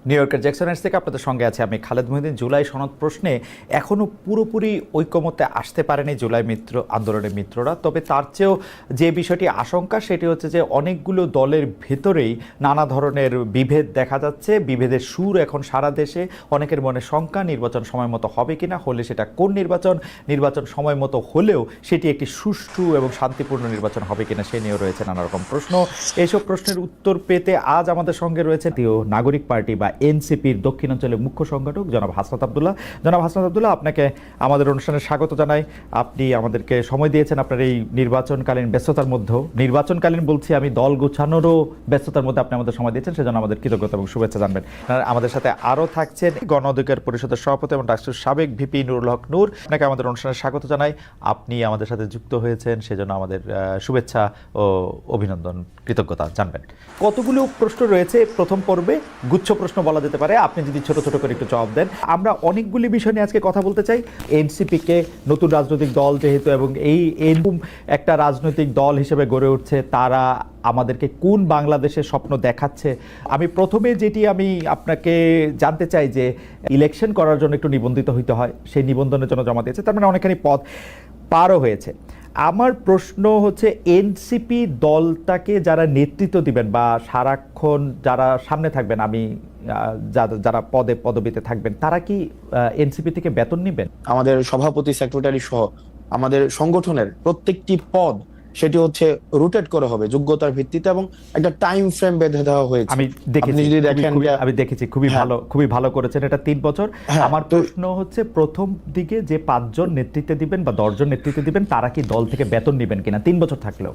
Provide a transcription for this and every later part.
New ইয়র্কের Jackson থেকে আপনাদের সঙ্গে আছে আমি খালেদ মহিউদ্দিন। জুলাই সনদ প্রশ্নে এখনও পুরোপুরি ঐকমত্যে আসতে পারেনি জুলাই আন্দোলনের মিত্ররা। তবে তার চেয়েও যে বিষয়টি আশঙ্কা সেটি হচ্ছে যে অনেকগুলো দলের ভেতরেই নানা ধরনের বিভেদ দেখা যাচ্ছে। বিভেদের সুর এখন সারা দেশে, অনেকের মনে শঙ্কা নির্বাচন সময় মতো হবে কিনা, হলে সেটা কোন নির্বাচন সময় মতো হলেও সেটি একটি সুষ্ঠু এবং শান্তিপূর্ণ নির্বাচন হবে কিনা সে নিয়েও রয়েছে নানা রকম প্রশ্ন। এইসব প্রশ্নের উত্তর পেতে আজ আমাদের সঙ্গে রয়েছে নাগরিক পার্টি বা এনসিপির দক্ষিণাঞ্চলের মুখ্য সংগঠক জনাব হাসনাত আবদুল্লাহ। জনাব হাসনাত আবদুল্লাহ, আপনাকে আমাদের অনুষ্ঠানে স্বাগত জানাই। আপনি আমাদেরকে সময় দিয়েছেন আপনার এই নির্বাচনকালীন ব্যস্ততার মধ্যেও, নির্বাচনকালীন বলছি আমি, দল গোছানোরও ব্যস্ততার মধ্যে আপনি আমাদের সময় দিয়েছেন, সেজন্য আমাদের কৃতজ্ঞতা এবং শুভেচ্ছা জানবেন। আমাদের সাথে আরও থাকছেন গণ অধিকার পরিষদের সভাপতি এবং রাষ্ট্রের সাবেক ভিপি নুরুল হক নূর। আপনাকে আমাদের অনুষ্ঠানে স্বাগত জানাই। আপনি আমাদের সাথে যুক্ত হয়েছেন, সেজন্য আমাদের শুভেচ্ছা ও অভিনন্দন, কৃতজ্ঞতা জানবেন। কতগুলো প্রশ্ন রয়েছে প্রথম পর্বে, গুচ্ছ প্রশ্ন বলা যেতে পারে, আপনি যদি ছোট ছোট করে একটু জবাব দেন। আমরা অনেকগুলি বিষয় নিয়ে আজকে কথা বলতে চাই। এনসিপিকে নতুন রাজনৈতিক দল যেহেতু, এবং এরকম একটা রাজনৈতিক দল হিসেবে গড়ে উঠছে, তারা আমাদেরকে কোন বাংলাদেশের স্বপ্ন দেখাচ্ছে। আমি প্রথমে যেটি আমি আপনাকে জানতে চাই যে ইলেকশন করার জন্য একটু নিবন্ধিত হইতে হয়, সেই নিবন্ধনের জন্য জমা দিয়েছে, তার মানে অনেকখানি পথ পারও হয়েছে। আমার প্রশ্ন হচ্ছে, এনসিপি দলটাকে যারা নেতৃত্ব দিবেন বা সারাক্ষণ যারা সামনে থাকবেন, আমি যারা পদবিতে থাকবেন, তারা কি এনসিপি থেকে বেতন নেবেন? আমাদের সভাপতি, সেক্রেটারি সহ আমাদের সংগঠনের প্রত্যেকটি পদ সেটি হচ্ছে রোটেট করে হবে যোগ্যতার ভিত্তিতে, এবং একটা টাইম ফ্রেম বেঁধে দেওয়া হয়েছে। আমি দেখেছি খুবই ভালো করেছেন এটা 3 বছর। আমার প্রশ্ন হচ্ছে, প্রথম দিকে যে 5 জন নেতৃত্বে দিবেন বা 10 জন নেতৃত্বে দিবেন, তারা কি দল থেকে বেতন নেবেন কিনা 3 বছর থাকলেও?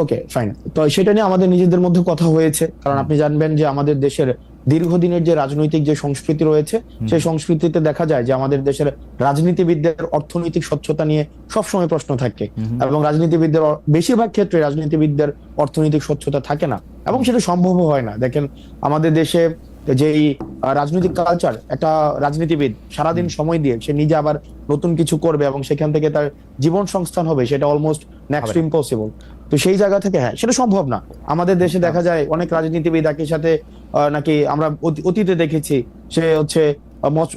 ওকে, ফাইন। তো সেটা নিয়ে আমাদের নিজেদের মধ্যে কথা হয়েছে, কারণ আপনি জানবেন যে আমাদের দেশের দীর্ঘদিনের যে রাজনৈতিক যে সংস্কৃতি রয়েছে, সেই সংস্কৃতিতে দেখা যায় যে আমাদের দেশের রাজনীতিবিদদের অর্থনৈতিক স্বচ্ছতা নিয়ে সবসময় প্রশ্ন থাকে, এবং রাজনীতিবিদদের বেশিরভাগ ক্ষেত্রে রাজনীতিবিদদের অর্থনৈতিক স্বচ্ছতা থাকে না, এবং সেটা সম্ভবও হয় না। দেখেন আমাদের দেশে যেই রাজনৈতিক কালচার, একটা রাজনীতিবিদ সারাদিন সময় দিয়ে সে নিজে আবার নতুন কিছু করবে এবং সেখান থেকে তার জীবন সংস্থান হবে, সেটা অলমোস্ট নেক্সট টু ইম্পসিবল। তো সেই জায়গা থেকে সেটা সম্ভব না। আমাদের দেশে দেখা যায় অনেক রাজনীতিবিদ একই সাথে নাকি আমরা অতীতে দেখেছি, সে হচ্ছে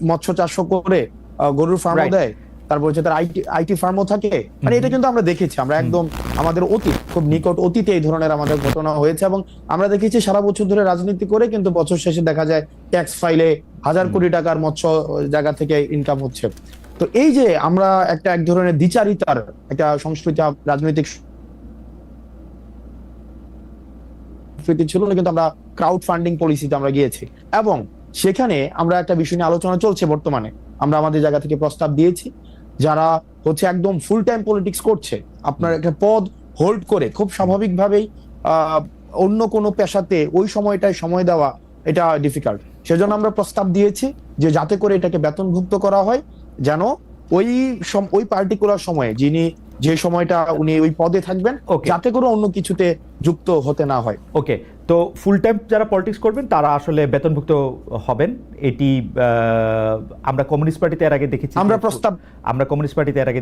মৎস্য চাষ করে গরুর ফার্মও দেয়, তারপর হচ্ছে তার আইটি ফার্মও থাকে। মানে এটা কিন্তু আমরা দেখেছি, আমরা একদম আমাদের অতীত, খুব নিকট অতীতে এই ধরনের আমাদের ঘটনা হয়েছে, এবং আমরা দেখেছি সারা বছর ধরে রাজনীতি করে কিন্তু বছর শেষে দেখা যায় ট্যাক্স ফাইলে 1000 কোটি টাকার মৎস্য জায়গা থেকে ইনকাম হচ্ছে। তো এই যে আমরা এক ধরনের দ্বিচারিতার একটা সংস্কৃতি, রাজনৈতিক ছিল না, কিন্তু আমরা ক্রাউড ফান্ডিং পলিসিতে আমরা গিয়েছি, এবং সেখানে আমরা একটা বিষয় নিয়ে আলোচনা চলছে বর্তমানে। আমরা আমাদের জায়গা থেকে প্রস্তাব দিয়েছি, যারা হচ্ছে একদম ফুল টাইম পলিটিক্স করছে, আপনার একটা পদ হোল্ড করে খুব স্বাভাবিকভাবেই অন্য কোনো পেশাতে ওই সময়টায় সময় দেওয়া এটা ডিফিকাল্ট। সেজন্য আমরা প্রস্তাব দিয়েছি যে যাতে করে এটাকে বেতনভুক্ত করা হয়, যেন ওই পার্টিকুলার সময়ে যিনি যে সময়টা উনি ওই পদে থাকবেন, যাতে করে অন্য কিছুতে যুক্ত হতে না হয়। ওকে, তো ফুল টাইম যারা পলিটিক্স করবেন তারা আসলে বেতনভুক্ত হবেন। এটি আমরা কমিউনিস্ট পার্টিতে এর আগে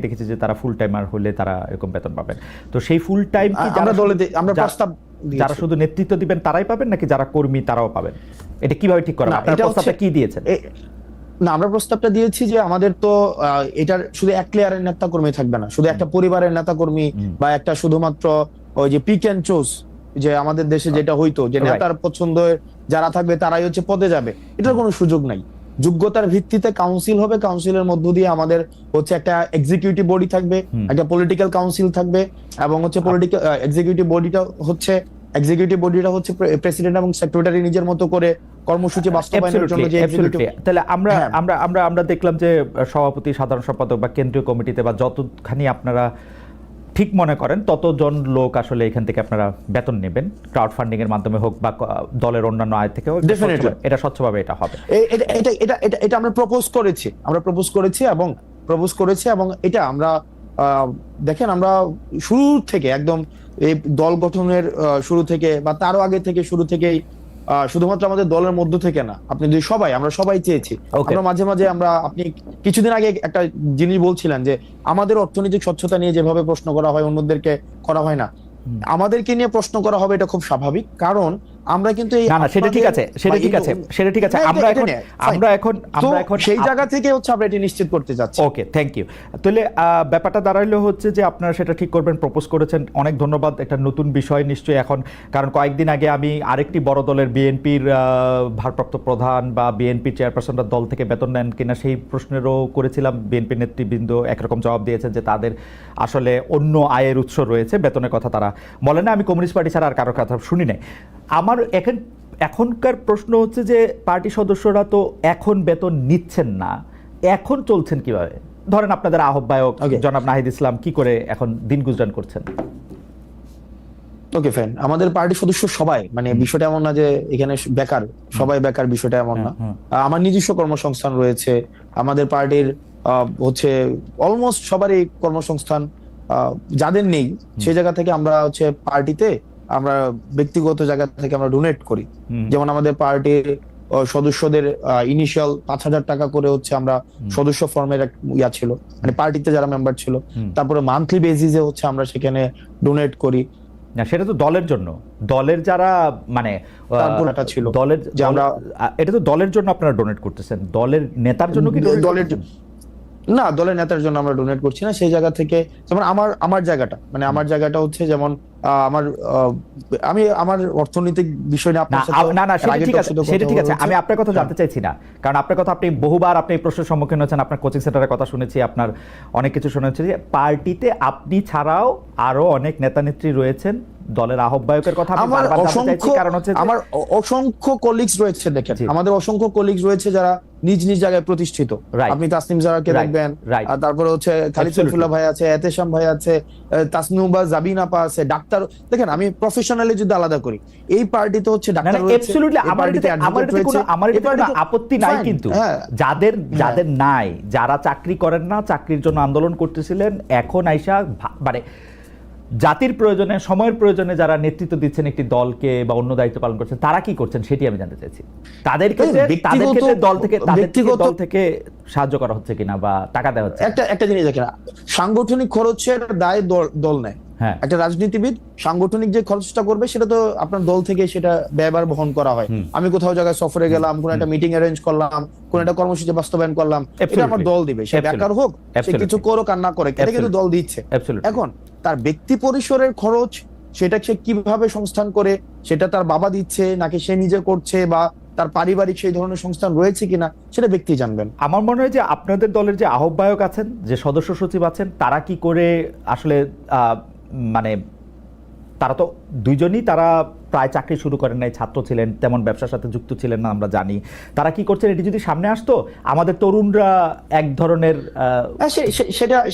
দেখেছি, যে তারা ফুল টাইমার হলে তারা এরকম বেতন পাবেন। তো সেই ফুল টাইম কি আমরা প্রস্তাব যারা শুধু নেতৃত্ব দিবেন তারাই পাবেন, নাকি যারা কর্মী তারাও পাবেন? এটা কিভাবে ঠিক করা? আপনারা প্রস্তাবটা কি দিয়েছেন? না, আমরা প্রস্তাবটা দিয়েছি যে আমাদের তো এটার শুধু এক লেয়ারের নেতা কর্মী থাকবে না, শুধু একটা পরিবারের নেতা কর্মী বা একটা শুধুমাত্র ওই যে পিক এন্ড চুজ, যে আমাদের দেশে যেটা হইতো যে নেতার পছন্দের যারা থাকবে তারাই হচ্ছে পদে যাবে, এটার কোনো সুযোগ নাই। যোগ্যতার ভিত্তিতে কাউন্সিল হবে, কাউন্সিলের মধ্য দিয়ে আমাদের হচ্ছে একটা এক্সিকিউটিভ বডি থাকবে, একটা পলিটিক্যাল কাউন্সিল থাকবে, এবং হচ্ছে পলিটিক্যাল এক্সিকিউটিভ বডিটা হচ্ছে প্রেসিডেন্ট এবং সেক্রেটারি নিজের মতো করে কর্মসূচি বাস্তবায়নের জন্য যে এক্সিকিউটিভ। তাহলে আমরা দেখলাম যে সভাপতি, সাধারণ সম্পাদক বা কেন্দ্রীয় কমিটিতে বা যতখানি আপনারা ঠিক মনে করেন ততজন লোক আসলে এখান থেকে আপনারা বেতন নেবেন, ক্রাউড ফান্ডিং এর মাধ্যমে হোক বা দলের অন্যান্য আয় থেকে হোক, এটা স্বচ্ছভাবে এটা হবে। এটা আমরা প্রপোজ করেছি এবং এটা আমরা দেখেন, আমরা শুরু থেকে একদম এই দল গঠনের শুরু থেকে বা তারও আগে থেকে শুরু থেকেই শুধুমাত্র আমাদের দলের মধ্য থেকে না, আপনি যদি আমরা সবাই চেয়েছি। আমরা মাঝে মাঝে আপনি কিছুদিন আগে একটা জিনিস বলছিলেন যে আমাদের অর্থনৈতিক স্বচ্ছতা নিয়ে যেভাবে প্রশ্ন করা হয় অন্যদেরকে করা হয় না, আমাদেরকে নিয়ে প্রশ্ন করা হবে, এটা খুব স্বাভাবিক। কারণ আমরা কিন্তু এই না সেটা ঠিক আছে, সেটা ঠিক আছে, সেটা ঠিক আছে। আমরা এখন সেই জায়গা থেকে হচ্ছে আমরা এটা নিশ্চিত করতে যাচ্ছি। ওকে, থ্যাংক ইউ। তাহলে ব্যাপারটা দাঁড়াইলো হচ্ছে যে আপনারা সেটা ঠিক করবেন, প্রপোজ করেছেন, অনেক ধন্যবাদ। একটা নতুন বিষয় নিশ্চয়ই এখন, কারণ কয়েকদিন আগে আমি আরেকটি বড় দলের বিএনপির ভারপ্রাপ্ত প্রধান বা বিএনপি চেয়ারপারসনরা দল থেকে বেতন নেন কিনা সেই প্রশ্নেরও করেছিলাম। বিএনপি নেতৃবৃন্দ একরকম জবাব দিয়েছেন যে তাদের আসলে অন্য আয়ের উৎস রয়েছে, বেতনের কথা তারা বলে না। আমি কমিউনিস্ট পার্টি ছাড়া আর কারোর কথা শুনি নাই। আমার এখনকার প্রশ্ন হচ্ছে যে পার্টি সদস্যরা তো এখন বেতন নিচ্ছেন না, এখন চলছেন কিভাবে? ধরেন আপনাদের আহ্বায়ক জনাব নাহিদ ইসলাম কি করে এখন দিন গুজরান করছেন? ওকে ফাইন, আমাদের পার্টির সদস্য সবাই, মানে বিষয়টা এমন না যে এখানে বেকার, সবাই বেকার, বিষয়টা এমন না। আমার নিজস্ব কর্মসংস্থান রয়েছে, আমাদের পার্টির হচ্ছে অলমোস্ট সবারই কর্মসংস্থান। যাদের নেই সেই জায়গা থেকে আমরা হচ্ছে পার্টিতে আমরা ব্যক্তিগত জায়গা থেকে আমরা ডোনেট করি। যেমন আমাদের পার্টির সদস্যদের ইনিশিয়াল 5,000 টাকা করে হচ্ছে আমরা সদস্য ফর্মের ইয়া ছিল, মানে পার্টিতে যারা মেম্বার ছিল। তারপরে মান্থলি বেসিসে হচ্ছে আমরা সেখানে ডোনেট করি। না সেটা তো দলের জন্য, দলের যারা মানে ছিল দলের যে আমরা, এটা তো দলের জন্য আপনারা ডোনেট করতেছেন, দলের নেতার জন্য কি? দলের না, দলের নেতার জন্য আমরা ডোনেট করছি না। সেই জায়গা থেকে যেমন আমার জায়গাটা, মানে আমার জায়গাটা হচ্ছে যেমন আমি আমার অর্থনৈতিক বিষয় নিয়ে আপনার সাথে না সেটা ঠিক আছে, আমি আপনার কথা জানতে চাইছি না, কারণ আপনার কথা আপনি বহুবার আপনি এই প্রশ্নের সম্মুখীন হয়েছেন, আপনার কোচিং সেন্টারের কথা শুনেছি, আপনার অনেক কিছু শুনে হচ্ছে যে পার্টিতে আপনি ছাড়াও আরো অনেক নেতা নেত্রী রয়েছেন, দলের আহ্বায়কের কথা আমি বারবার জানতে চাইছি, কারণ হচ্ছে আমার অসংখ্য কলিগস রয়েছে। দেখেন আমাদের অসংখ্য কলিগস রয়েছে যারা নিজ নিজ জায়গায় প্রতিষ্ঠিত। আপনি তাসনিম জারাকে দেখবেন, তারপরে হচ্ছে খালিদ সাইফুল্লাহ ভাই আছে, এতেশাম ভাই আছে, তাসনুবা জাবিন আপা আছে, ডাক্তার। দেখেন আমি প্রফেশনালি যদি আলাদা করি, এই পার্টিতে হচ্ছে ডাক্তার রয়েছে, অ্যাবসলিউটলি আমার কোনো আপত্তি নাই, কিন্তু যাদের নাই, যারা চাকরি করেন না, চাকরির জন্য আন্দোলন করতেছিলেন, এখন আইসা মানে জাতির প্রয়োজনে, সময়ের প্রয়োজনে যারা নেতৃত্ব দিচ্ছেন একটি দলকে বা অন্য দায়িত্ব পালন করছেন, তারা কি করছেন সেটি আমি জানতে চাইছি। তাদের ক্ষেত্রে দল থেকে সাহায্য করা হচ্ছে কিনা বা টাকা দেওয়া হচ্ছে? একটা জিনিস দেখেন, সাংগঠনিক খরচের দায় দল নেয়। একটা রাজনীতিবিদ সাংগঠনিক যে খরচটা করবে সেটা তো আপনার দল থেকে সেটা ব্যয়ভার বহন করা হয়। আমি কোথাও জায়গায় সফরে গেলাম, কোন একটা মিটিং অ্যারেঞ্জ করলাম, কোন একটা কর্মসূচি বাস্তবায়ন করলাম, এটা আমার দল দিবে। সে বেকার হোক, সে কিছু করুক আর না করে, এটা কিন্তু দল দিচ্ছে। এখন তার ব্যক্তি পরিসরের খরচ সেটা সে কিভাবে সংস্থান করে, সেটা তার বাবা দিচ্ছে নাকি সে নিজে করছে, বা তার পারিবারিক সেই ধরনের সংস্থান রয়েছে কিনা, সেটা ব্যক্তি জানবেন। আমার মনে হয় যে আপনাদের দলের যে আহ্বায়ক আছেন, যে সদস্য সচিব আছেন, তারা কি করে আসলে মানে তারা তো দুইজনই তারা প্রায় চাকরি শুরু করেন নাই, ছাত্র ছিলেন, তেমন ব্যবসার সাথে যুক্ত ছিলেন না, আমরা জানি। তারা কি করছেন এটি যদি সামনে আসতো, আমাদের তরুণরা এক ধরনের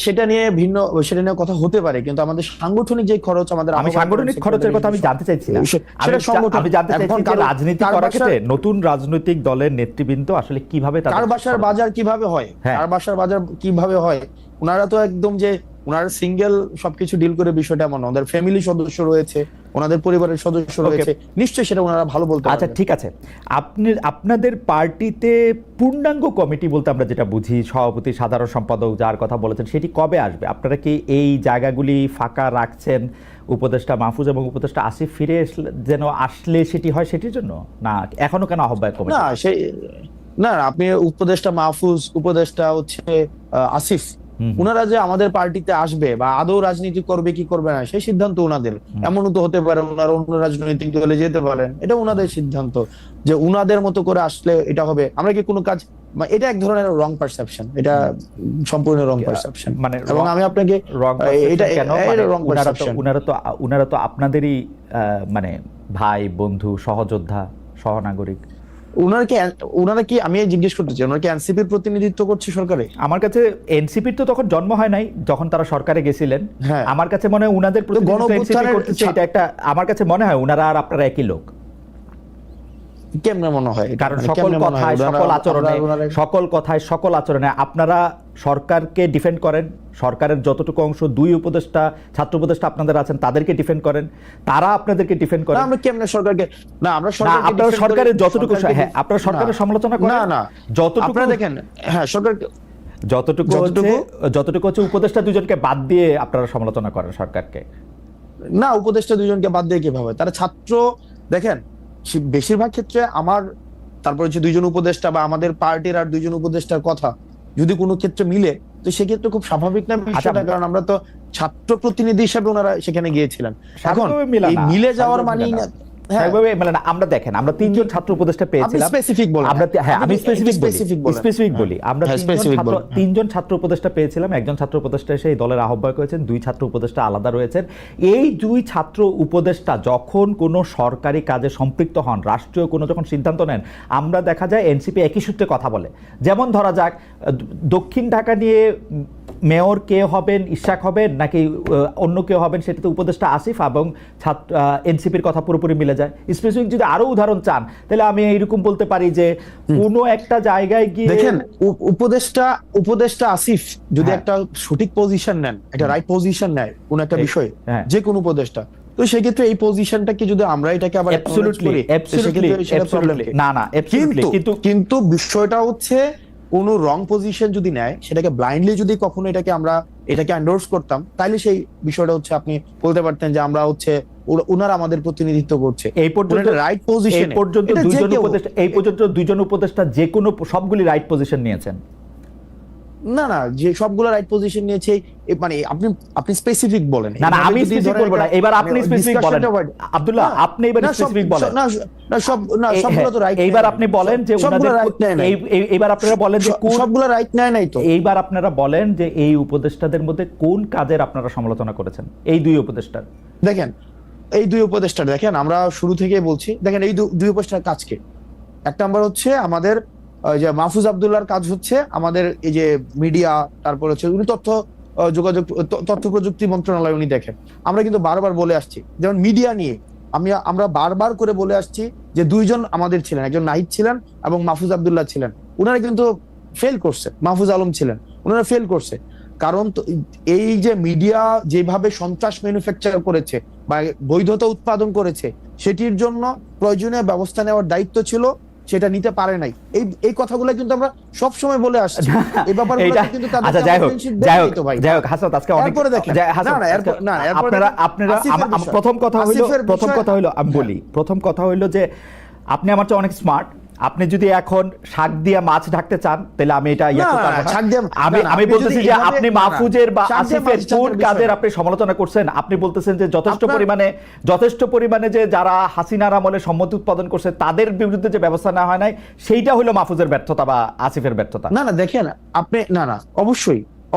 সেটা নিয়ে ভিন্ন, সেটা নিয়ে কথা হতে পারে, কিন্তু আমাদের সাংগঠনিক যে খরচ, আমি সাংগঠনিক খরচের কথা আমি জানতে চাইছি না, আমি জানতে চাইছি যে রাজনীতি করার ক্ষেত্রে নতুন রাজনৈতিক দলের নেতৃবৃন্দ আসলে কিভাবে কার বাসার বাজার কিভাবে হয়, কার বাসার বাজার কিভাবে হয়। ওনারা তো একদম যে ওনারা সিঙ্গেল সবকিছু ডিল করে বিষয়টা এমন, ওদের ফ্যামিলি সদস্য রয়েছে, ওনাদের পরিবারের সদস্য রয়েছে, নিশ্চয়ই সেটা ওনারা ভালো বলতে পারবেন। আচ্ছা ঠিক আছে, আপনাদের পার্টিতে পূর্ণাঙ্গ কমিটি বলতে আমরা যেটা বুঝি, সভাপতি, সাধারণ সম্পাদক, যার কথা বলেছেন, সেটি কবে আসবে? আপনারা কি এই জায়গাগুলি ফাঁকা রাখছেন উপদেষ্টা মাহফুজ এবং উপদেষ্টা আসিফ ফিরে যেন আসলে সেটি হয়, সেটির জন্য? না এখনো কেন আহ্বায়ক কমিটি? না আপনি উপদেষ্টা মাহফুজ, উপদেষ্টা হচ্ছে আসিফ, উনারা যে আমাদের পার্টিতে আসবে বা আদৌ রাজনীতি করবে কি করবে না, সেই সিদ্ধান্ত উনাদের। এমনও তো হতে পারে ওনারা অন্য রাজনৈতিক দলে যেতে পারেন, এটা উনাদের সিদ্ধান্ত, যে উনাদের মতো করে আসলে এটা হবে। আমরা কি কোনো কাজ, এটা এক ধরনের রং পারসেপশন, এটা সম্পূর্ণ রং পারসেপশন। মানে এবং আমি আপনাকে এটা রং পারসেপশন, উনারা তো আপনাদেরই মানে ভাই, বন্ধু, সহযোদ্ধা, সহনাগরিক। ওনারা কি, আমি জিজ্ঞেস করতে চাই, ওনারা কি এনসিপির প্রতিনিধিত্ব করছে সরকারে? আমার কাছে এনসিপির তো তখন জন্ম হয় নাই যখন তারা সরকারে গেছিলেন। আমার কাছে মনে হয় উনাদের প্রতিনিধিত্ব এনসিপি করতেছে, এটা একটা, আমার কাছে মনে হয় উনারা আর আপনারা একই লোক। কেমনে মনে হয়? কারণ সকল কথায়, সকল আচরণে আপনারা সরকারকে ডিফেন্ড করেন, সরকারের যতটুকু অংশ দুই উপদেষ্টা, ছাত্র উপদেষ্টা আপনাদের আছেন, তাদেরকে ডিফেন্ড করেন, তারা আপনাদেরকে ডিফেন্ড করেন। আমরা কেমনে সরকারকে, না আমরা আপনারা সরকারের যতটুকু, হ্যাঁ আপনারা সরকারের সমালোচনা করেন, না যতটুকু দেখেন, হ্যাঁ সরকার যতটুকু হচ্ছে উপদেষ্টা দুজনকে বাদ দিয়ে আপনারা সমালোচনা করেন সরকারকে। না উপদেষ্টা দুজনকে বাদ দিয়ে কিভাবে? তারা ছাত্র, দেখেন বেশিরভাগ ক্ষেত্রে আমার, তারপর হচ্ছে দুইজন উপদেষ্টা বা আমাদের পার্টির আর দুইজন উপদেষ্টার কথা যদি কোনো ক্ষেত্রে মিলে, তো সেক্ষেত্রে খুব স্বাভাবিক না বিষয়টা, কারণ আমরা তো ছাত্র প্রতিনিধি হিসেবে ওনারা সেখানে গিয়েছিলেন। এখন এই মিলে যাওয়ার মানেই না, আমরা দেখেন, আমরা তিনজন ছাত্র উপদেষ্টা পেয়েছিলাম। স্পেসিফিক বলেন, আমি স্পেসিফিক বলি, আমরা হ্যাঁ, তিনজন ছাত্র উপদেষ্টা পেয়েছিলাম। একজন ছাত্র উপদেষ্টা এসে এই দলের আহ্বায়ক হয়েছেন, দুই ছাত্র উপদেষ্টা আলাদা রয়েছেন। এই দুই ছাত্র উপদেষ্টা যখন কোনো সরকারি কাজে সম্পৃক্ত হন, রাষ্ট্রীয় কোনো যখন সিদ্ধান্ত নেন, আমরা দেখা যায় এনসিপি একই সূত্রে কথা বলে। যেমন ধরা যাক, দক্ষিণ ঢাকা নিয়ে মেয়র কে হবেন, ইশাক হবেন নাকি অন্য কেউ হবেন, সেটাতে উপদেষ্টা আসিফ এবং এনসিপির কথা পুরোপুরি মিলে যায়। স্পেসিফিক যদি আরো উদাহরণ চান, তাহলে আমি এইরকম বলতে পারি যে কোনো একটা জায়গায় গিয়ে দেখেন, উপদেষ্টা আসিফ যদি একটা সঠিক পজিশন নেন, একটা রাইট পজিশন নেয় কোন একটা বিষয়ে, যে কোন উপদেষ্টা, তো সেক্ষেত্রে এই পজিশনটাকে যদি আমরা এটাকে আবার কিন্তু বিষয়টা হচ্ছে কোন রং পজিশন যদি নেয়, সেটাকে ব্লাইন্ডলি যদি কখনো এটাকে এন্ডোর্স করতাম, তাহলে সেই বিষয়টা হচ্ছে আপনি বলতে পারতেন যে আমরা হচ্ছে ওনারা আমাদের প্রতিনিধিত্ব করছে। এই পর্যন্ত রাইট পজিশন, এই পর্যন্ত দুইজন উপদেষ্টা যে কোনো সবগুলি রাইট পজিশন নিয়েছেন। না না, যে সবগুলো রাইট পজিশন নিয়েছে, মানে আপনি স্পেসিফিক বলেন। না না, আমি স্পেসিফিক বলবো না, এবার আপনি স্পেসিফিক বলেন আব্দুল্লাহ, আপনি এবার স্পেসিফিক বলেন। না সবগুলো তো রাইট। এইবার আপনি বলেন যে এইবার আপনারা বলেন যে সবগুলো রাইট নাই তো। এইবার আপনারা বলেন যে এই উপদেষ্টাদের মধ্যে কোন কাজের আপনারা সমালোচনা করেছেন, এই দুই উপদেষ্টার? দেখেন, এই দুই উপদেষ্টার দেখেন, আমরা শুরু থেকে বলছি, দেখেন এই দুই উপদেষ্টার কাজকে, এক নাম্বার হচ্ছে আমাদের যে মাহফুজ আব্দুল্লাহর কাজ হচ্ছে আমাদের এই যে মিডিয়া, তারপর হচ্ছে উনি তথ্য প্রযুক্তি মন্ত্রণালয় উনি দেখেন। আমরা কিন্তু বারবার বলে আসছি, যেমন মিডিয়া নিয়ে আমরা বারবার করে বলে আসছি যে দুইজন আমাদের ছিলেন, একজন নাহিদ ছিলেন এবং মাহফুজ আব্দুল্লাহ ছিলেন। উনারা কিন্তু ফেল করছে, মাহফুজ আলম ছিলেন, উনারা ফেল করছে। কারণ এই যে মিডিয়া যেভাবে সন্ত্রাস ম্যানুফ্যাকচার করেছে বা বৈধতা উৎপাদন করেছে, সেটির জন্য প্রয়োজনীয় ব্যবস্থা নেওয়ার দায়িত্ব ছিল, সেটা নিতে পারে নাই। এই কথাগুলো কিন্তু আমরা সব সময় বলে আসছি। এই ব্যাপারগুলো কিন্তু আচ্ছা, যাই হোক হাসান, আজকে অনেক আপনারা প্রথম কথা হলো আমি বলি, প্রথম কথা হইলো যে আপনি আমার চেয়ে অনেক স্মার্ট। আপনি যদি এখন শাক দিয়ে মাছ ঢাকতে চান, তাহলে আমি এটা আমি বলতেছি যে আপনি মাহফুজের বা আসিফের কোন কাজের আপনি সমালোচনা করছেন? আপনি বলতেছেন যে যথেষ্ট পরিমাণে যে যারা হাসিনার আমলে সম্মতি উৎপাদন করছে তাদের বিরুদ্ধে যে ব্যবস্থা নেওয়া হয় নাই, সেইটা হলো মাহফুজের ব্যর্থতা বা আসিফের ব্যর্থতা। না দেখেন আপনি, না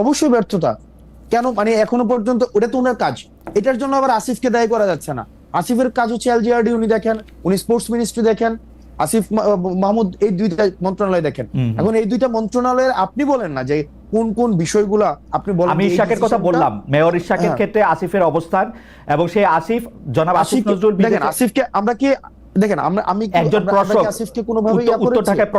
অবশ্যই ব্যর্থতা। কেন, মানে এখনো পর্যন্ত ওটা তো ওনার কাজ, এটার জন্য আবার আসিফকে দায়ী করা যাচ্ছে না। আসিফের কাজ হচ্ছে এলজিআরডি উনি দেখেন, উনি স্পোর্টস মিনিস্ট্রি দেখেন, আসিফ মাহমুদ এই দুইটা মন্ত্রণালয় দেখেন। এখন এই দুইটা মন্ত্রণালয়ের আপনি বলেন না যে কোন কোন বিষয়গুলো আপনি বলেন। আমি ইশাকের কথা বললাম, মেয়র ইশাকের ক্ষেত্রে আসিফের অবস্থান, এবং সেই আসিফ জনাব আসিফ নজরুল, দেখেন আসিফকে আমরা কি দেখেন আমি একজন উত্তর ঢাকায়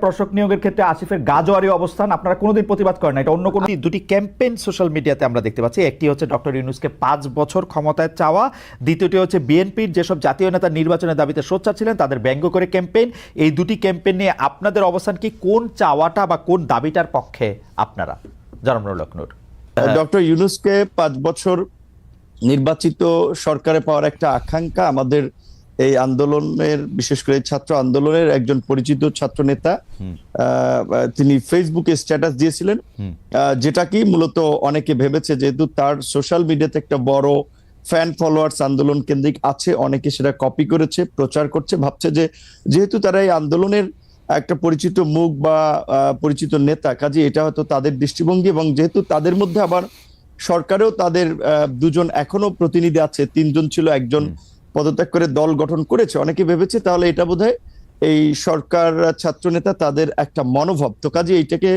প্রশাসক নিয়োগের ক্ষেত্রে আসিফের গাজোয়ারি অবস্থান আপনারা কোনোদিন প্রতিবাদ করেন না। এটা অন্য কোনো দুটি ক্যাম্পেইন সোশ্যাল মিডিয়াতে আমরা দেখতে পাচ্ছি। একটি হচ্ছে ডক্টর ইউনূসকে 5 বছর ক্ষমতায় চাওয়া, দ্বিতীয়টি হচ্ছে বিএনপির যেসব জাতীয় নেতা নির্বাচনের দাবিতে সোচ্চার ছিলেন তাদের ব্যঙ্গ করে ক্যাম্পেইন। এই দুটি ক্যাম্পেইন নিয়ে আপনাদের অবস্থান কি? কোন চাওয়াটা বা কোন দাবিটার পক্ষে আপনারা? জনাব নুরুল হক নূর। ডক্টর ইউনূসকে 5 বছর নির্বাচিত সরকারে পাওয়ার একটা আকাঙ্ক্ষা আমাদের এই আন্দোলনের, বিশেষ করে ছাত্র আন্দোলনের একজন পরিচিত ছাত্র নেতা তিনি ফেসবুকে স্ট্যাটাস দিয়েছিলেন, যেটা কি মূলত অনেকে ভেবেছে যেহেতু তার সোশ্যাল মিডিয়াতে একটা বড় ফ্যান ফলোয়ার্স আন্দোলন কেন্দ্রিক আছে, অনেকে সেটা কপি করেছে, প্রচার করছে, ভাবছে যে যেহেতু তারা এই আন্দোলনের একটা পরিচিত মুখ বা পরিচিত নেতা, কাজে এটা হয়তো তাদের দৃষ্টিভঙ্গি, এবং যেহেতু তাদের মধ্যে আবার সরকারেও তাদের দুজন এখনো প্রতিনিধি আছে, 3 জন ছিল, একজন পদত্যাগ করে দল গঠন করেছে, অনেকে ভেবেছে তাহলে এটা বোধহয় এই সরকার ছাত্র নেতা তাদের একটা মনোভাব, তো কাজে এইটাকে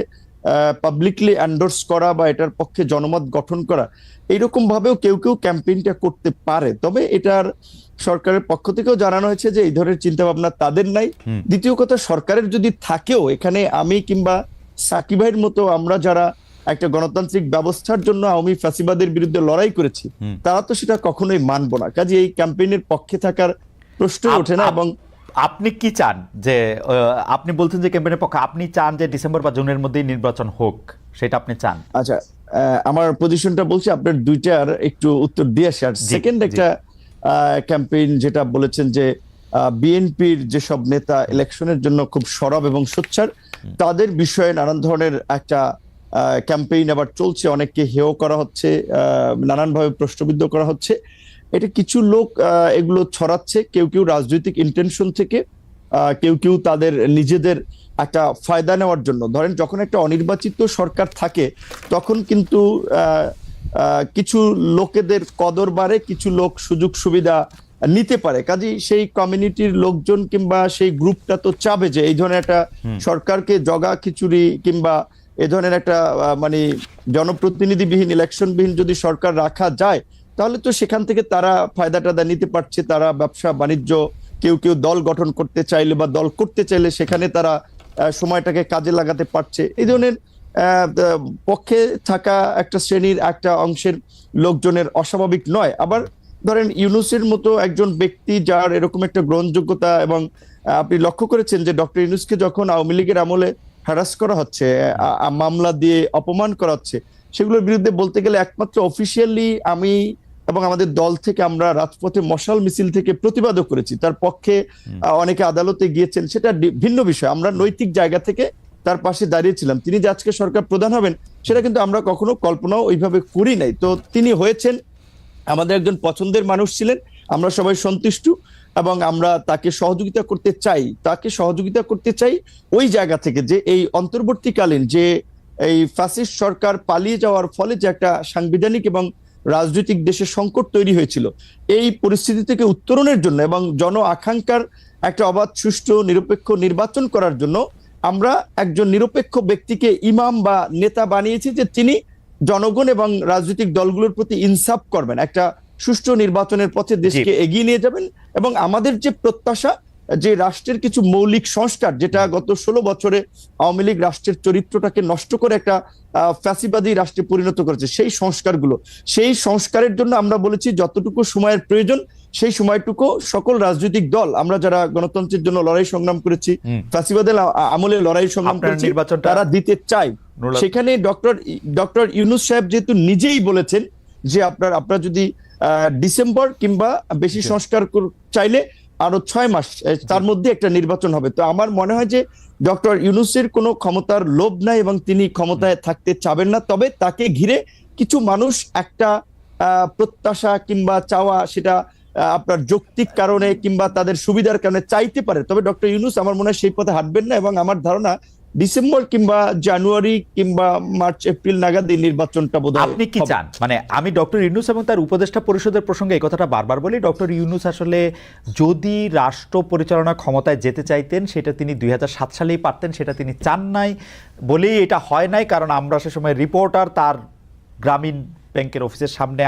পাবলিকলি এন্ডোর্স করা বা এটার পক্ষে জনমত গঠন করা, এইরকম ভাবেও কেউ ক্যাম্পেইনটা করতে পারে। তবে এটার সরকারের পক্ষ থেকেও জানানো হয়েছে যে এই ধরনের চিন্তা ভাবনা তাদের নাই। দ্বিতীয় কথা, সরকারের যদি থাকেও, এখানে আমি কিংবা সাকিব ভাইয়ের মতো আমরা যারা একটা গণতান্ত্রিক ব্যবস্থার জন্য আওয়ামী ফ্যাসিবাদের বিরুদ্ধে লড়াই করেছি, তারা তো সেটা কখনোই মানব না। কাজে এই ক্যাম্পেইনের পক্ষে থাকার প্রশ্নই ওঠে না। এবং আপনি কি চান যে, আপনি বলছেন যে ক্যাম্পেইনের পক্ষে, আপনি চান যে ডিসেম্বর বা জুনের মধ্যেই নির্বাচন হোক, সেটা আপনি চান? আচ্ছা, আমার পজিশনটা বলছি, আপনার দুইটার একটু উত্তর দিয়ে আসি। আর সেকেন্ড একটা ক্যাম্পেইন যেটা বলেছেন যে বিএনপির যেসব নেতা ইলেকশনের জন্য খুব সরব এবং সোচ্চার, তাদের বিষয়ে নানান ধরনের একটা ক্যাম্পেইন আবার চলছে, অনেককে হেয় করা হচ্ছে, নানানভাবে প্রশ্নবিদ্ধ করা হচ্ছে। এটা কিছু লোক এগুলো ছড়াচ্ছে, কেউ কেউ রাজনৈতিক ইন্টেনশন থেকে, কেউ কেউ তাদের নিজেদের একটা ফায়দা নেওয়ার জন্য। ধরেন যখন একটা অনির্বাচিত সরকার থাকে তখন কিন্তু কিছু লোকেদের কদর বাড়ে, কিছু লোক সুযোগ সুবিধা নিতে পারে। কাজেই সেই কমিউনিটির লোকজন কিংবা সেই গ্রুপটা তো চাবে যে এই ধরনের একটা সরকারকে জগা খিচুড়ি কিংবা এ ধরনের একটা মানে জনপ্রতিনিধিবিহীন ইলেকশনবিহীন যদি সরকার রাখা যায়, তাহলে তো সেখান থেকে তারা ফায়দা টায়দা নিতে পারছে, তারা ব্যবসা বাণিজ্য, কেউ কেউ দল গঠন করতে চাইলে বা দল করতে চাইলে সেখানে তারা সময়টাকে কাজে লাগাতে পারছে। এই ধরনের পক্ষে থাকা একটা শ্রেণীর একটা অংশের লোকজনের অস্বাভাবিক নয়। আবার ধরেন ইউনূসের মতো একজন ব্যক্তি যার এরকম একটা গ্রহণযোগ্যতা, এবং আপনি লক্ষ্য করেছেন যে ডক্টর ইউনূসকে যখন আওয়ামী লীগের আমলে হ্যারাস করা হচ্ছে, মামলা দিয়ে অপমান করা হচ্ছে, সেগুলোর বিরুদ্ধে বলতে গেলে একমাত্র অফিসিয়ালি আমি এবং আমাদের দল থেকে আমরা রাজপথে মশাল মিছিল থেকে প্রতিবাদও করেছি, তার পক্ষে অনেকে আদালতে গিয়েছেন, সেটা ভিন্ন বিষয়। আমরা নৈতিক জায়গা থেকে তার পাশে দাঁড়িয়েছিলাম। তিনি যে আজকে সরকার প্রধান হবেন সেটা কিন্তু আমরা কখনো কল্পনাও ওইভাবে করি নাই। তো তিনি হয়েছেন, আমাদের একজন পছন্দের মানুষ ছিলেন, আমরা সবাই সন্তুষ্ট এবং আমরা তাকে সহযোগিতা করতে চাই ওই জায়গা থেকে যে এই অন্তর্বর্তীকালীন যে এই ফ্যাসিস্ট সরকার পালিয়ে যাওয়ার ফলে যে একটা সাংবিধানিক এবং রাজনৈতিক দেশে সংকট তৈরি হয়েছিল, এই পরিস্থিতি থেকে উত্তরণের জন্য এবং জন আকাঙ্ক্ষার একটা অবাধ সুষ্ঠু নিরপেক্ষ নির্বাচন করার জন্য আমরা একজন নিরপেক্ষ ব্যক্তিকে ইমাম বা নেতা বানিয়েছি, যে তিনি জনগণ এবং রাজনৈতিক দলগুলোর প্রতি ইনসাফ করবেন, একটা সুষ্ঠু নির্বাচনের পথে দেশকে এগিয়ে নিয়ে যাবেন। এবং আমাদের যে প্রত্যাশা যে রাষ্ট্রের কিছু মৌলিক সংস্কার, যেটা গত 16 বছরে আওয়ামী লীগ রাষ্ট্রের চরিত্রটাকে নষ্ট করে একটা ফ্যাসিবাদী রাষ্ট্রে পরিণত করেছে, সেই সংস্কারের জন্য আমরা বলেছি যতটুকু সময়ের প্রয়োজন সেই সময়টুকু সকল রাজনৈতিক দল, আমরা যারা গণতন্ত্রের জন্য লড়াই সংগ্রাম করেছি, ফ্যাসিবাদের আমলে লড়াই সংগ্রাম করেছি, তারা দিতে চাই। সেখানে ডক্টর ইউনূস সাহেব যেহেতু নিজেই বলেছেন যে আপনারা যদি ডিসেম্বর কিংবা বেশি সংস্কার চাইলে আরো 6 মাস তার মধ্যে একটা নির্বাচন হবে। তো আমার মনে হয় যে ডক্টর ইউনূসের কোনো ক্ষমতার লোভ নাই এবং তিনি ক্ষমতায় থাকতে চাবেন না। তবে তাকে ঘিরে কিছু মানুষ একটা প্রত্যাশা কিংবা চাওয়া, সেটা আপনার যৌক্তিক কারণে কিংবা তাদের সুবিধার কারণে চাইতে পারে। তবে ডক্টর ইউনূস আমার মনে হয় সেই পথে হাঁটবেন না, এবং আমার ধারণা ডিসেম্বর কিংবা জানুয়ারি কিংবা মার্চ এপ্রিল নাগাদ এই নির্বাচনটা বোধহয়। আপনি কি চান? মানে আমি ডক্টর ইউনূস এবং তার উপদেষ্টা পরিষদের প্রসঙ্গে এই কথাটা বারবার বলি, ডক্টর ইউনূস আসলে যদি রাষ্ট্র পরিচালনা ক্ষমতায় যেতে চাইতেন সেটা তিনি 2007 সালেই পারতেন, সেটা তিনি চান নাই বলেই এটা হয় নাই। কারণ আমরা সে সময় রিপোর্টার তার গ্রামীণ ব্যাংকের অফিসের সামনে